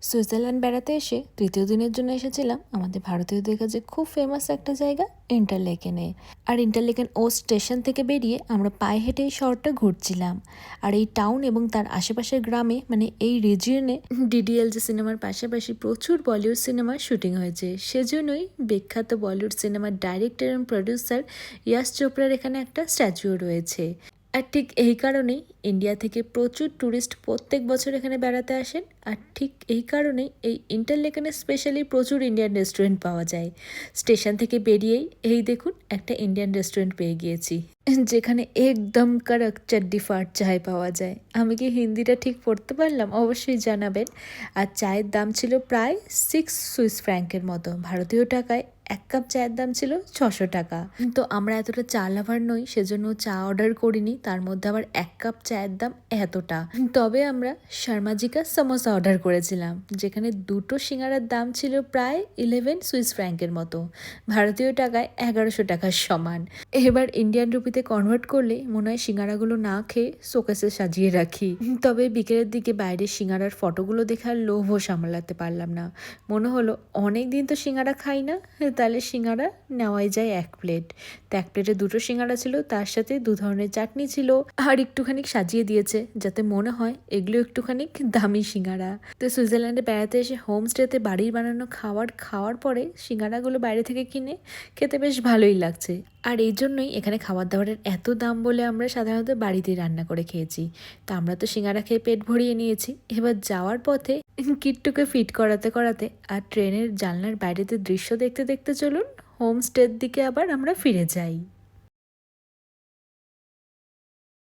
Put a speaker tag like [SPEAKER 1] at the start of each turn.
[SPEAKER 1] Switzerland বেড়াতে এসে তৃতীয় দিনের জন্য এসেছিলাম আমাদের ভারতীয়দের কাছে খুব ফেমাস একটা জায়গা ইন্টারলেকেনে। আর ইন্টারলেকেন ও স্টেশন থেকে বেরিয়ে আমরা পায়ে হেঁটে এই শহরটা ঘুরছিলাম। আর এই টাউন এবং তার আশেপাশের গ্রামে মানে এই রিজিয়নে ডিডিএলজে সিনেমার পাশাপাশি প্রচুর বলিউড সিনেমার শুটিং হয়েছে। সেজন্যই বিখ্যাত বলিউড সিনেমার ডাইরেক্টর এবং প্রডিউসার ইয়াশ চোপড়ার এখানে একটা স্ট্যাচুও রয়েছে। আর ঠিক এই কারণেই ইন্ডিয়া থেকে প্রচুর ট্যুরিস্ট প্রত্যেক বছর এখানে বেড়াতে আসেন। আর ঠিক এই কারণেই এই ইন্টারলেকেনে স্পেশালি প্রচুর ইন্ডিয়ান রেস্টুরেন্ট পাওয়া যায়। স্টেশন থেকে বেরিয়েই এই দেখুন একটা ইন্ডিয়ান রেস্টুরেন্ট পেয়ে গিয়েছি, যেখানে একদম কড়ক চাড্ডি ফাট চায় পাওয়া যায়। আমি কি হিন্দিটা ঠিক পড়তে পারলাম অবশ্যই জানাবেন। আর চায়ের দাম ছিল প্রায় 6 সুইস ফ্র্যাঙ্কের মতো, ভারতীয় টাকায় 1 কাপ চায়ের দাম ছিল 600 টাকা। তো আমরা এতটা চা লাভার নই, সেজন্য চা অর্ডার করিনি, তার মধ্যে আবার 1 কাপ চায়ের দাম এতটা। তবে আমরা শর্মাজিকা সমোসা অর্ডার করেছিলাম, যেখানে দুটো সিঙ্গারার দাম ছিল প্রায় 11 সুইস ফ্র্যাঙ্কের মতো, ভারতীয় টাকায় 1100 টাকার সমান। এবার ইন্ডিয়ান রুপিতে কনভার্ট করলে মনে হয় সিঙ্গারাগুলো না খেয়ে শোকেসে সাজিয়ে রাখি। তবে বিকেলের দিকে বাইরের সিঙ্গারার ফটোগুলো দেখে আর লোভও সামলাতে পারলাম না। মনে হলো অনেক দিন তো সিঙ্গারা খাই না, তাহলে সিঙ্গারা নেওয়াই যায় 1 প্লেট। তো 1 প্লেটে দুটো সিঙ্গারা ছিল, তার সাথে 2 ধরনের চাটনি ছিল, আর একটুখানি সাজিয়ে দিয়েছে যাতে মনে হয় এগুলো একটুখানি দামি সিঙ্গারা। তো সুইজারল্যান্ডে বেড়াতে এসে হোমস্টেতে বাড়ির বানানো খাওয়ার পরে সিঙ্গারাগুলো বাইরে থেকে কিনে খেতে বেশ ভালোই লাগছে। আর এই জন্যই এখানে খাবার দাবারের এত দাম বলে আমরা সাধারণত বাড়িতেই রান্না করে খেয়েছি। তো আমরা তো সিঙ্গারা খেয়ে পেট ভরিয়ে নিয়েছি। এবার যাওয়ার পথে কিট্টুকে ফিট করাতে করাতে আর ট্রেনের জানলার বাইরেতে দৃশ্য দেখতে দেখতে চলুন হোমস্টের দিকে আবার আমরা ফিরে যাই।